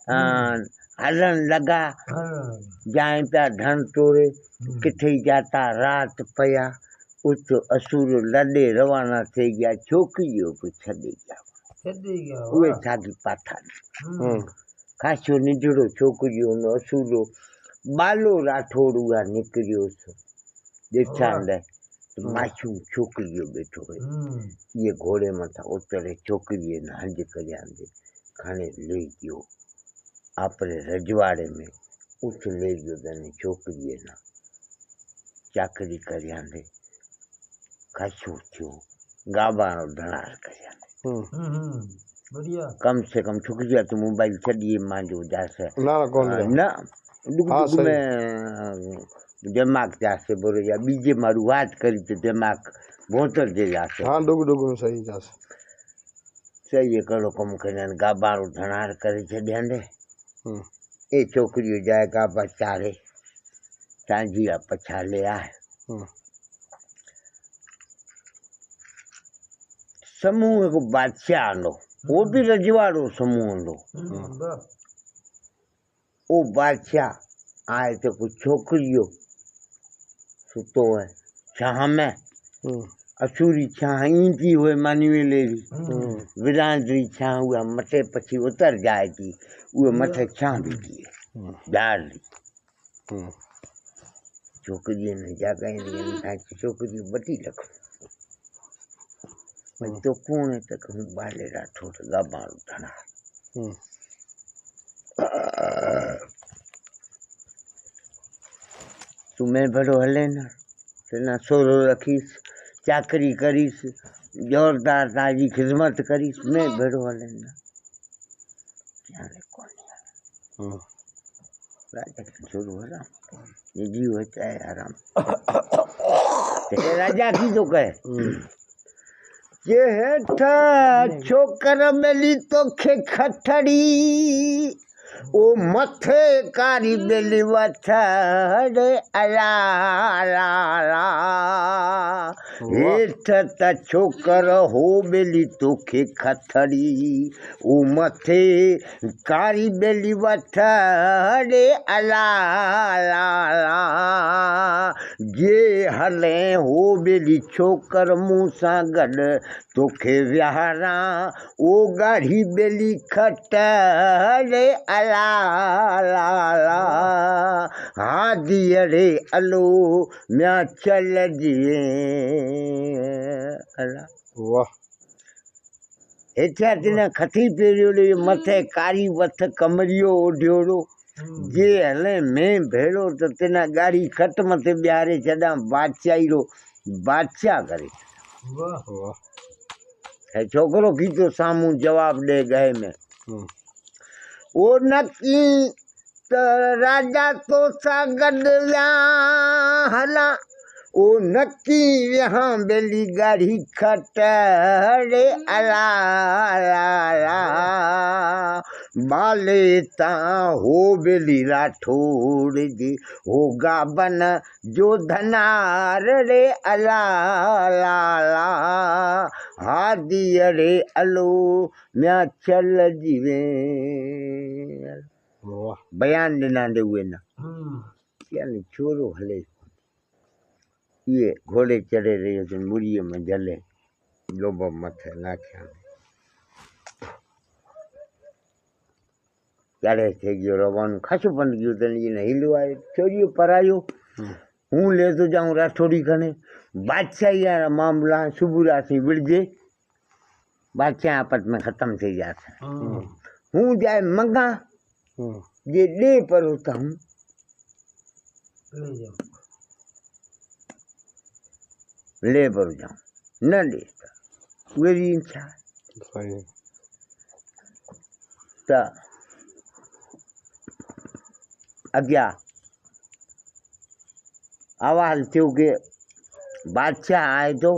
हलन लगा जाए पिया धन टोरे किथे जाता रात पया उच असुर लॾे रवाना थी गया छोकिरीअ बि छॾे गया उहे साॻी पाथा खासो निजड़ो छोकिरियो हुन असुरो बालो राठौड़ उहा निकिरियोसि ॾिठा लाइ मासूम छोकिरियो वेठो हुयो इहे घोड़े मथां उतरे छोकिरीअ न हंज करियांदे खणे ले गयो आपरे रजवाड़े में उठ ले गयो तने छोकिरीअ न चाकरी करियांदे खासो थियो गाबाणो धनार करियांदे बढ़िया कम से कम छोकिरीअ तो मोबाइल छॾिए मांजो जासे न डुग डुग में दिमाग जासे बोरे या बीजे मारू बात करी तो दिमाग भोतर जे जासे हाँ डुग डुग में सही जासे सही कड़ो कम करियां गाबाणो धनार करे छॾियांदे ए छोकिरियो जाए गाबा चारे सांझिया पछाले आहे समूह को बादशाह लो वो भी रजवाड़ो समूह लो वो बादशाह आए तो कुछ छोकरियो सुतो है छाह में असुरी छाह ईंदी हुए मानीवेलेरी विरांदरी छाह हुआ मथे पछी उतर जाए थी वो मथे छाह भी थी डाली छोकरी ने जागाई छोकरी बटी रख तो पुणे तक हूँ बाले राठौड़ गाबाणो धना तू मैं भरो हले न तेना सोरो रखीस चाकरी करीस जोरदार ताजी खिदमत करीस मैं भरो हले न जाने कौन राजा के छोरो हराम ये जीव होता है आराम राजा की तो कहे ये हेठा छोकर मिली तो खे खठड़ी ओ मथे कारी बेली वठड़े अला ला ला हेठ त छोकर हो बेली तोखे खथड़ी ओ मथे कारी बेली वठड़े अला ला ला जे हले हो बेली छोकर मूं सां गॾु तोखे विहारा ओ गाढ़ी बेली खटड़े अला ला ला हादियरे अलो म्या चल जिए अला वाह हेठिया तिन खथी पेरियो मथे कारी वथ कमरियो ओढ़ियोड़ो जे हले में भेड़ो तो तिन गाड़ी खट मथे ॿियारे छॾां बादशाही रो बादशाह करे वाह वाह छोकरो खींचो साम्हूं जवाब दे गए में ओ नकी त राजा तो सा गॾु हला ओ नकी यहाँ बेली गाड़ी खटड़े अला ला ला बाले ता हो बेली राठौड़ जी हो गाबन जो धनार रे अला ला ला हादी अरे अलो म्या चल जीवे बयान ॾिना दे उहे न यानी छोरो हले ये घोड़े चढ़े रहियो अथनि मुड़ीअ में जले लोभ मथे नाखिया चढ़े थी गयो रवानो खासो बंद कयो अथनि इहे न हिलियो आहे छोरियो परायो हूँ ले तो जाऊँ राठौड़ी खणे बादशाही वारा मामला सुबुह राति विड़जे बादशाह आपस में ख़त्म थी जाते हूँ जाए मंगा जे दे पर होता हूँ ले पर जाऊँ न दे मेरी इच्छा तो अॻियां आवाज़ थियो कि बादशाह आए तो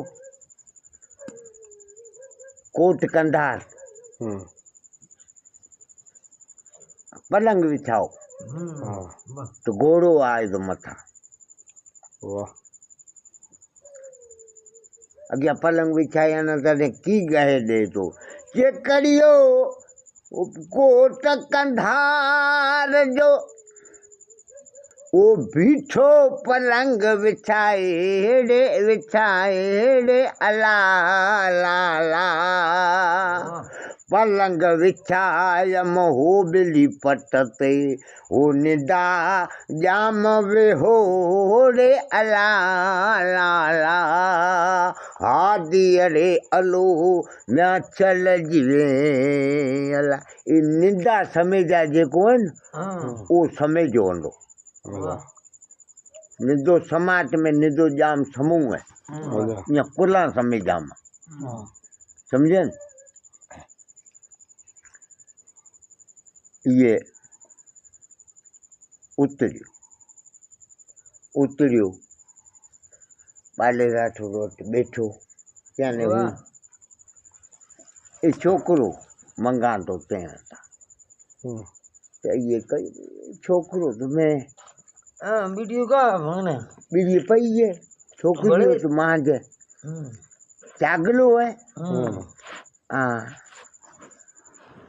कोट कंधार पलंग बिछाओ तो घोड़ो आए तो मथा अॻियां पलंग बिछाया न तॾहिं की गहे ॾे तो जे करियो कोट कंधार जो ओ बीठो पलंग विछाए रे अला ला ला पलंग विछाय मोहो बिली पट ते ओ निदा जाम वे हो रे अला ला ला हादी अरे अलो म्या चल जीवे अला इ निदा समय जा जेको है न ओ समय जो हूंदो निदो समाज में निदो जाम समूह है या कुला समय जाम समझे न ये उतरियो बाले राठो रोट बैठो याने हूँ ये छोकरो मंगा तो तें था ये कई छोकरो तो मैं वीडियो का भंगने बीड़ी पई है छोकरी तो मां जे चागलो है हाँ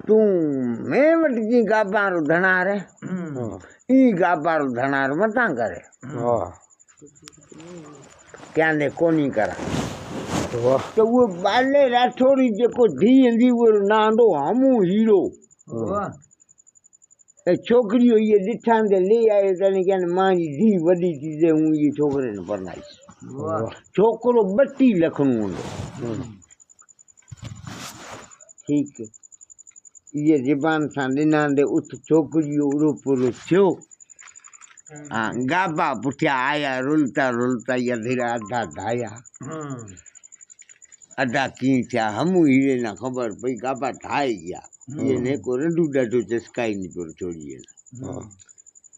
तू मैं वट जी गाबारो धनार है ई गाबारो धनार मता करे क्या ने कोनी करा तो वो बाले राठौड़ी जेको धी ईंदी वो नांदो हमू हीरो छोकरी ये ॾिठा ते ले आयो तने क्या मां जी धी वॾी थी ते हूँ ये छोकरे ने परनाई छोकरो 32 लख नु हूंदो ठीक ये ज़बान सां ॾिनांदे उथ छोकरी उड़ो पूरो थियो हाँ गाबा पुठिया आया रुलता रुलता ये धीरा अधा धाया अधा की थिया हमू हीरे ना खबर पई गाबा ठाए गया ये ने को रंडू डाडो चस्काई नहीं पर छोड़िए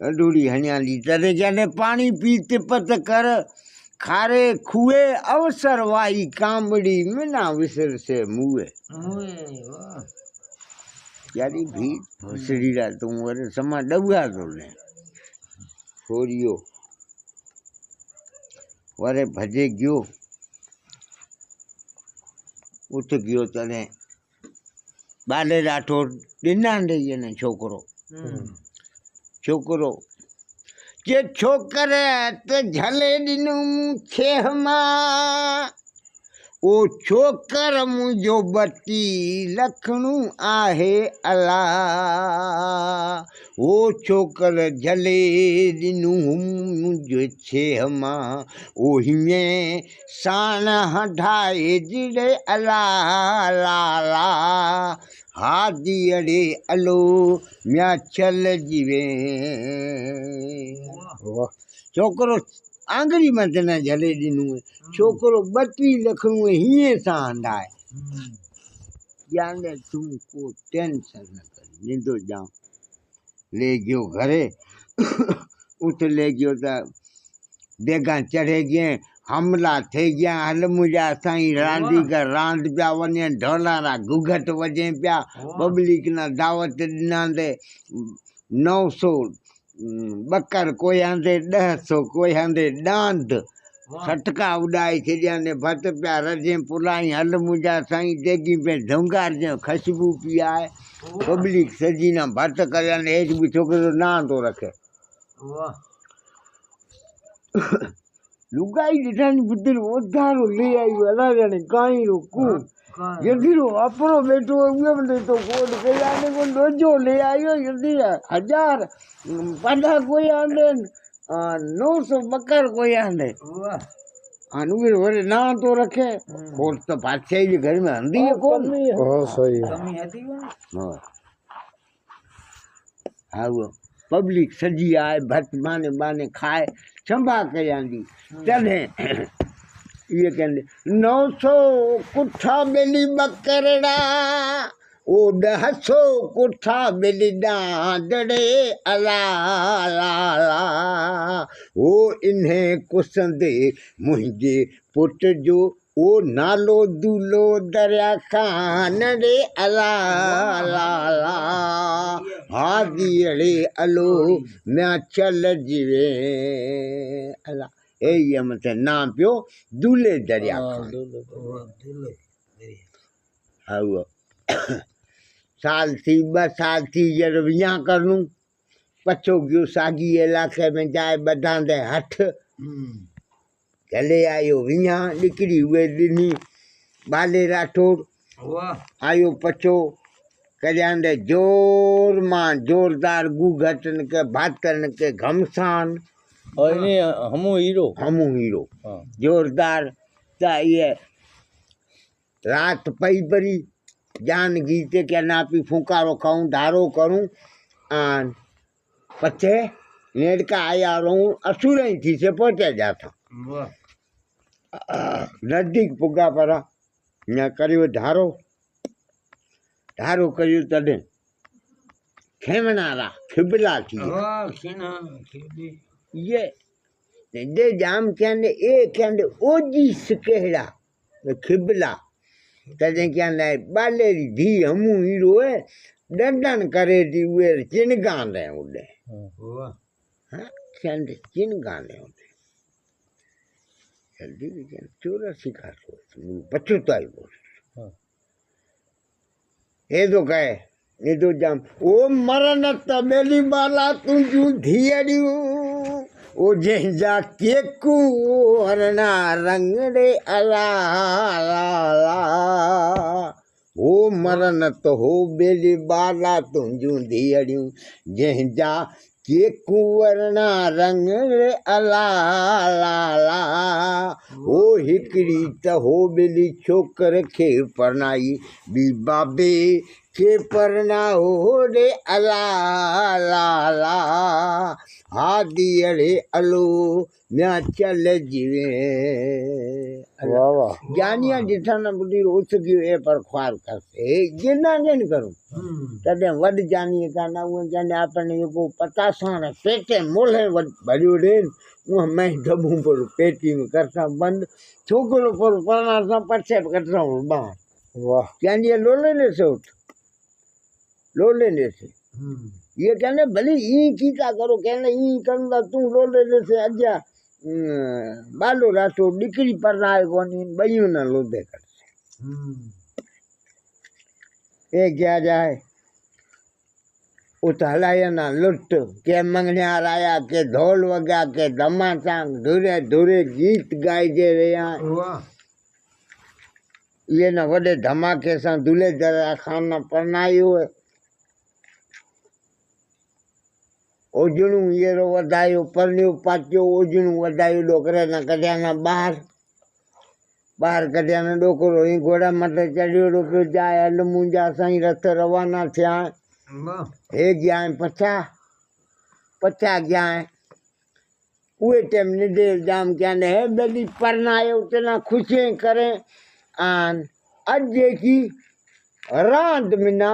रंडूड़ी हनियाली तरे जाने पानी पीते पत कर खारे खुए अवसर वाई कामड़ी मिना विसर से मुए यारी भी भोसड़ीरा तुम वरे समा डबुआ तो ले छोरियो वरे भजे गयो उठ गयो तने बाले राठौड़ ॾिनांडे ने छोकरो छोकरो जे छोकरे ते झले ॾिनूं छेह मां ओ छोकर मुंहिंजो 32 लखणू आहे अला ओ छोकर झले ॾिनूं मुंहिंजो छेह मां ओ हीअं साण हठाए जिड़े अला ला ला हादी अड़े अलो म्या चल जीवे छोकरो आंगड़ी में न झले ॾिनूं छोकरो 32 लखणू हीअं सां हंडाए याने तुम को टेंशन न कर निंदो जाम ले गयो घरे उठ ले गयो त बेगा चढ़े गए हमला थे गया हल मुंहिंजा साईं रांदीगर रांद पिया वञनि ढोलारा घुघट वॼे पिया पब्लिक ना दावत ॾिनांदे 900 बकर कोई आंदे 100 कोई आंदे डांद सटका उड़ाए छॾियां भत पिया रजे पुलाई हल मुंहिंजा साईं देगी पे ढोंगार जो ख़ुशबू पी आहे पब्लिक सजी ना भत करे हेठि बि छोकिरो ना थो रखे लुगाई ॾिठनि बुद्धर उधारो ले आई अला ॼणे काई रो कू यदीरो अपरो बेटो उहे बि तो कोड कयाने को लोजो ले आयो यदी 1000 पादा कोई आंदे 900 बकर कोई आंदे अनुवीर वरे ना तो रखे खोट तो बादशाह के घर में हंदी है कौन सही कमी हती हाँ वो पब्लिक सजी आए भट माने माने खाए चंबा कयांदी चले ये कहते 900 कुठा बेली बकरड़ा ओ 100 कुठा बेली डांडड़े अला ला ला ओ इन्हें कुसंदे मुझे पुट जो ओ नालो दूलो दरिया खान रे अला ला ला हादी अड़े अलो मैं चल जीवे अला ए ये मते नाम पियो दूल्हे दरिया खान हाँ साल थी 2 साल थी जॾहिं विया करूं पछो गयो साॻी इलाइक़े में जाए ॿधांदे हथ हले आयो विया निकिरी उहे ॾिनी बाले राठौड़ आयो पछो कजांदे जोर मां जोरदार गूघटन के भातन के घमसान और इन्हें हमू हीरो जोरदार त ये रात पई परी जान गीते क्या नापी फूकारो खाऊं धारो करूं आन पछे नेड़का आया रहूं असुर ही थी से पहुंचे जाता नजदीक पुगा पर न करियो धारो करियो तॾहिं खेमनारा खिबला थी ये दे जाम कहने ए कहने ओजी सकेड़ा खिबला तॾहिं कहने बालेरी धी हमू हीरो है डंडन करे थी उहे चिनगाने उॾे कहने चिनगाने उॾे जल्दी भी 84 का पछुताई बोल ये तो कहे ये तो जाम ओ मरण त बेली बाला तुझू धियड़ियूं ओ जंहिंजा केकू हरणा रंग रे अला ला ओ मरण त हो बेली बाला तुझू धियड़ियूं जंहिंजा केकू हरणा रंग रे अला ला ओ हिकड़ी त हो बेली छोकर खे परनाई बी बाबे के परना हो रे अला ला हादी अड़े अलो म्या चल जीवे वाह वाह जानिया जिठा न बुढ़ी उस गयो ए पर ख्वार करते जिना जन करूं तदे वड जानिए काना वो जाने आपने को पता साण पेटे मोले भरियो रे वो मैं दबू पर पेटी में करता बंद छोकरो पर परणा सा पछे करता बा वाह जानिए लोले ने से उठ लोले ने से ये कहने भले ई कीता करो कहने ई कंदा तू लोले ने से अजा बालो रातो निकली पर राय कोनी बइयो न लोदे कर ए क्या जाए उत हलाया ना लुट के मंगनिया राया के ढोल वगा के धमा सांग धुरे धुरे गीत गाए जे रहा ये न वडे धमाके सां दूल्हे दरा खाना परनायो है ओजणू येरो वधायो परनियो पाचियो ओजणू वधायो डोकरे न कढिया न ॿाहिरि कढिया न डोकरो ही घोड़ा मथे चढ़ियो डोकरो जाए हल मुंहिंजा साईं रथ रवाना थिया हे गया पछा गया उहे टाइम निडे जाम क्या ने हे बेली परनायो उतना खुशियां करे आन अज की रांद मिना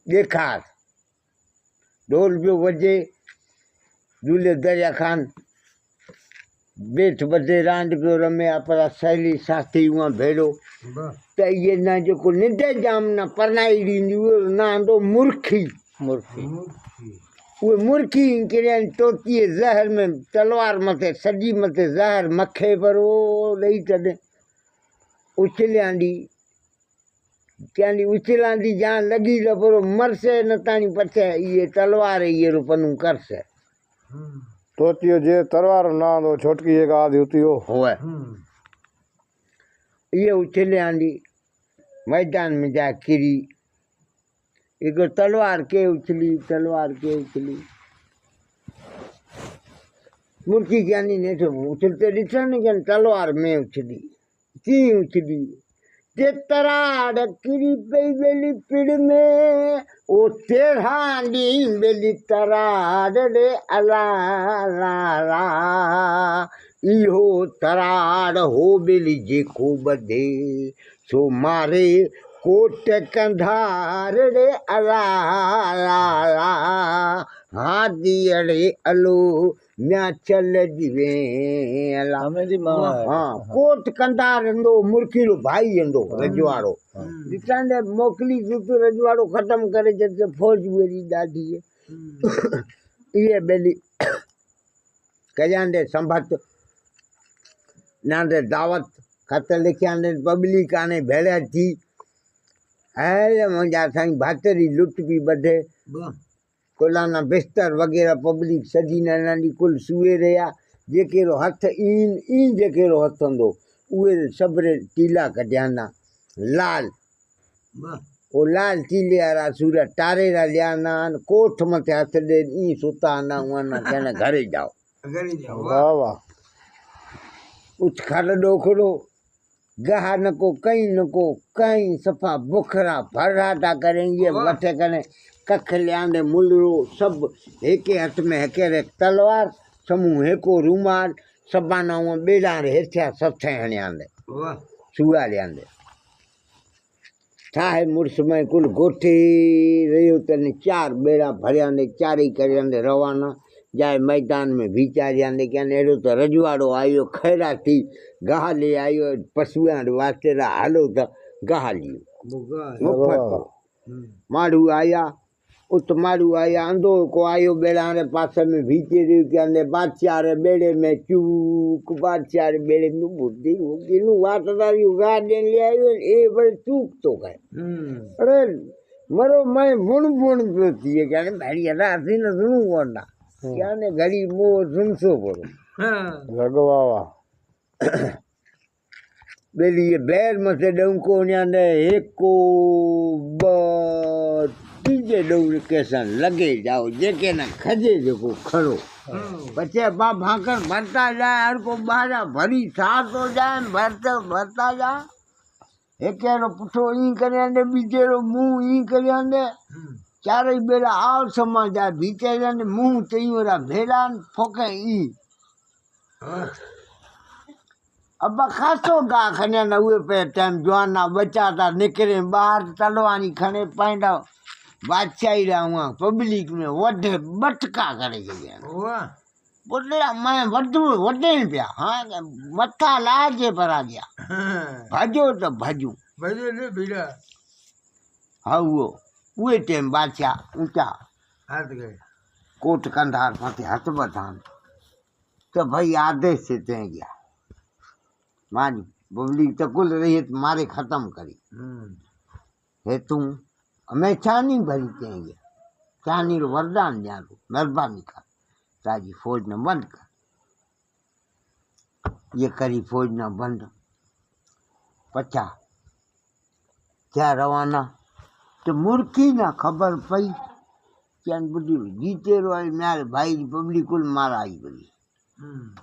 देखार ढोल पियो वजे दूल्हे दरिया खान बेठ बधे रांद पियो रमे अपना सहेली साथी उहा भेड़ो त इहे न जेको निंड जाम न परनाई ॾींदी उहो नांदो मुर्खी उहे मुर्खी किरनि तोतीअ ज़हर में तलवार मथे सॼी मथे ज़हर मखे पर ओ ॾेई तॾहिं उछलियांदी कहंदी उछलांदी जान लगी त पर मरसे न ताणी पछे इहे तलवार इहे रूपनू करसे तोतियो जे तलवार ना दो छोटकी एक आदि होती हो होए ये उछलियांदी मैदान में जा किरी एक तलवार के उछली मुर्गी ज्ञानी ने तो उछलते ॾिठो न क्या तलवार में उछली की उछली ते तराड़ किरी पई बेली पिड़ में ओ तेरहा डी बेली तराड़ रे अला ला ला इहो तराड़ हो बेली जेको बधे सो मारे कोट कंधार रे अला ला ला हादी अड़े अलो म्या चल जीवे अला हाँ कोट कंधार हंदो मुर्खीलो भाई हंदो रजवाड़ो ॾिसंदे मोकिली तूं रजवाड़ो ख़त्म करे जैसे फौज मेरी ॾाढी इहे बेली कजांदे संभत नांदे दावत खत लिखियां पब्लिक आने भेड़िया थी अरे मुंहिंजा साईं भातरी लुट बि ॿधे कुलाना बिस्तर वग़ैरह पब्लिक सॼी नंढी कुल सुए रहिया जेकेरो हथ ईं जेकेरो हथ हूंदो उहे सभरे टीला कढियाना लाल ओ लाल टीले वारा सूर टारेरा लियाना आहिनि कोठ मथे हथ ॾे ईं सुता आना उहा न कहने घरे जाओ वाह वाह उठ खड़ ॾोखड़ो गहा न को कहीं सफ़ा बुखरा भराटा करें ये वठे करें कख लियांदे मुलरो सभु हिके हथ में हिकड़े तलवार समूह हिको रूमाल सबाना ॿेड़ा हेठिया सथे हणियांदे सूआ लियांदे ठाहे मुड़स में कुल गोठे रहियो तने 4 ॿेड़ा भरियांदे चारई करियांदे रवाना जाए मैदान में वीचारियांदे कहने अहिड़ो त रजवाड़ो आयो खैरा थी गाह ले आयो पशुआ वास्ते हलो त गाह लियो मुफ़्त माड़ू आया उत माड़ू आया अंधो को आयो ॿेड़ा रे पासे में भीचे रहियो कहंदे बादशाह रे ॿेड़े में चूक बादशाह रे ॿेड़े में बुद्धि हो गिनू वाटदारी गाह ॾियण ले आयो ए बड़े चूक तो गए अरे मरो मैं बुण पियो थिए कहने भाई राती न सुनू कोन्हा कहने घड़ी मो सुनसो पड़ो लॻो वाह बेली ये बैर मथे डंको न्याने एको ब तीजे डोर केसन लगे जाओ जेके न खजे जेको खड़ो बच्चे बा भाकर भरता जाए हर को बाजा भरी साथ हो जाए भरता जा एकेरो पुठो ई करियांदे बीजेरो मुंह ई करियांदे चारई बेरा आव समाजा बीचे जाने मुंह तई ओरा भेड़ान फोके ई अब खासो गा खने न हुए पे टाइम जवाना बच्चा था निकरे बाहर तलवानी खने पाइंदा बादशाही रहा पब्लिक में वडे बटका करे गया बोले मैं वडे पिया हाँ मथा लाजे पर आ गया भजो तो भजू भजो ने भीड़ा हाँ वो टाइम बादशाह ऊंचा हाथ गए कोट कंधार फते हाथ बधान तो भाई आदेश से ते गया मानी पब्लिक तो कुल रही है मारे खत्म करी है तू मैं चानी भरी ते गया चानी रो वरदान जानो मेहरबानी कर ताजी फौज न बंद कर ये करी फौज न बंद पचा क्या रवाना तो मुर्खी ना खबर पई क्या बुढ़ी जीते रो मेरे भाई पब्लिक कुल मारा आई बड़ी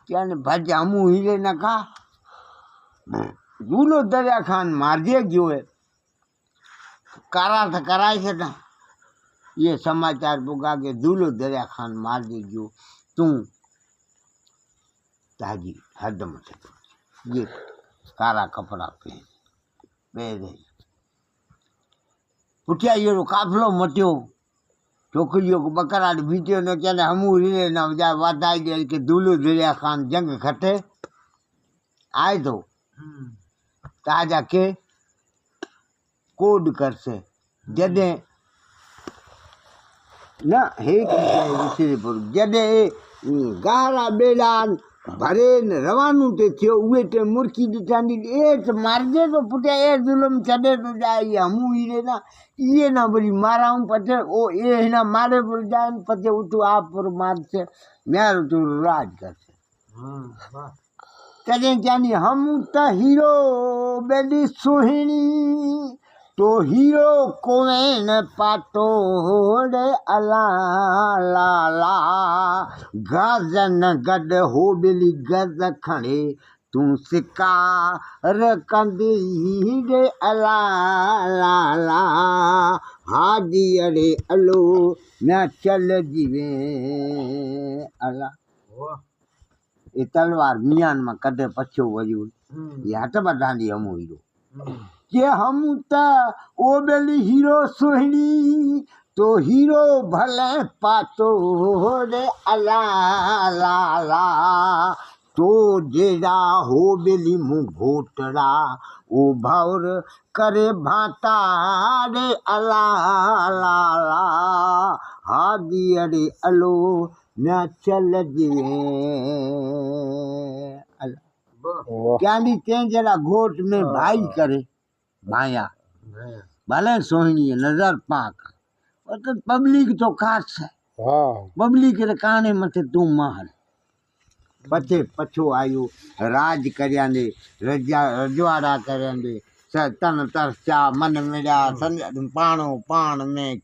क्या ने भज हमू हीरे न का दूलो दरिया खान मार दिया जो है कारा था कराए से ना ये समाचार बुगा के दूलो दरिया खान मार दे जो तू ताजी हद मत ये कारा कपड़ा पहन पुठिया यो काफिलो मटियो छोकिरियों को बकरा बीटियों ने कहने हमू रीले न जा वादाई दे के दूलो दरिया खान जंग खटे आए तो ताजा के कोड कर से जदे न हे जदे गारा बेलान भरे न रवानू ते थियो उहे ते मुर्खी दिठांदी ए मारजे तो पुटे ए जुलम छडे तो जाए हमू हीरे ना ये ना बड़ी माराऊं पटे ओ ए ना मारे पर जाए पटे उठो आप पर मार से म्यार तो राज कर से कदे जानी हम त हीरो बेली सुहिणी तो हीरो कोवेन पातो रे अला ला ला गजन गड हो बेली गज खणे तू शिकार कंदी रे अला ला ला हादी अरे अलो मैं चल जीवे अला ये तलवार मियान में कदे पछो वजू ये हट बधांदी हमू हीरो के हम त ओ बेली हीरो सोहनी तो हीरो भले पातो रे अला ला ला तो जेड़ा हो बेली मुँह घोटड़ा ओ भौर करे भाता रे अला ला ला हादी अरे अलो मैं चल जिए क्या नी ते जरा घोट में भाई करे भाया भले सोहिणी नज़र पाक वो तो पब्लिक तो खास है हाँ पब्लिक रे काने मथे तू महल पछे पछो आयो राज करयांदे रजवाड़ा करयांदे तन तरचा मन मिलिया पाणो पाण में